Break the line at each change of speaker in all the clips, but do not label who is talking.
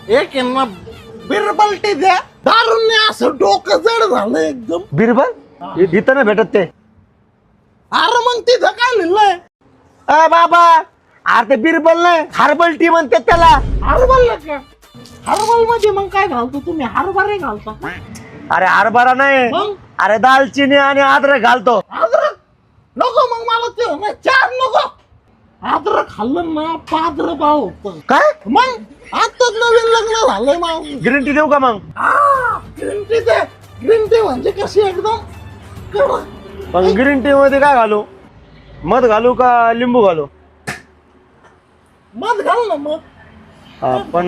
एक यांना बिरबल टी द्या. दारूने असं डोकं जड झालं एकदम.
बिरबल इथं नाही भेटत ते.
अरे मग तिथं काय लिहिलंय?
अ बाबा अरे ते बिरबल नाही हर्बल टी म्हणतात त्याला.
हर्बल का? हर्बल मध्ये मग काय घालतो तुम्ही? हरभरे घालता का?
अरे हरभरा नाही,
मग
अरे दालचिनी आणि अद्रक घालतो.
अद्रक नको. मग मला ते नाही चार नको. अद्रक खाल्लं ना पाद्र भाव होत.
काय
मग आताच नवीन लग्न झालंय मग.
ग्रीन टी देऊ का मग?
ग्रीन टी दे. ग्रीन टी म्हणजे कशी एकदम कडक.
पण ग्रीन टी मध्ये काय घालू? मध घालू का लिंबू घालू?
मध घाल ना मग.
पण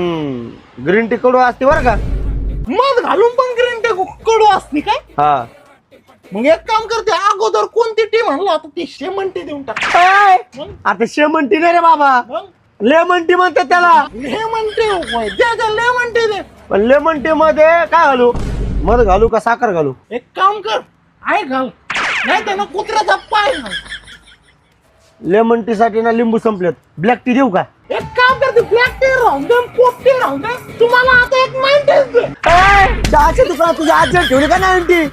ग्रीन टी कडू असते बरं का.
मध घालून पण ग्रीन टी कडू असते काय?
हा
मग एक काम करते, अगोदर कोणती टी म्हणला आता ती शेमन टी देऊन टाक. मग?
आता शेमन टी नाही रे बाबा,
मग
लेमन टी म्हणतात त्याला.
लेमन टी होय. द्या लेमन टी दे.
पण लेमन टी मध्ये काय घालू? मध घालू का साखर घालू?
एक काम कर, आय घाल. नाही तर ना कुत्र्याचा पाय घाल.
लेमन टी साठी ना लिंबू संपलेत. ब्लॅक टी देऊ का?
एक काम करते, ब्लॅक टी राहून दे, पोप टी राहून दे. तुम्हाला आता एक 90 दे.
चहाच्या दुकानात तुझी आजी ठेवली का 90?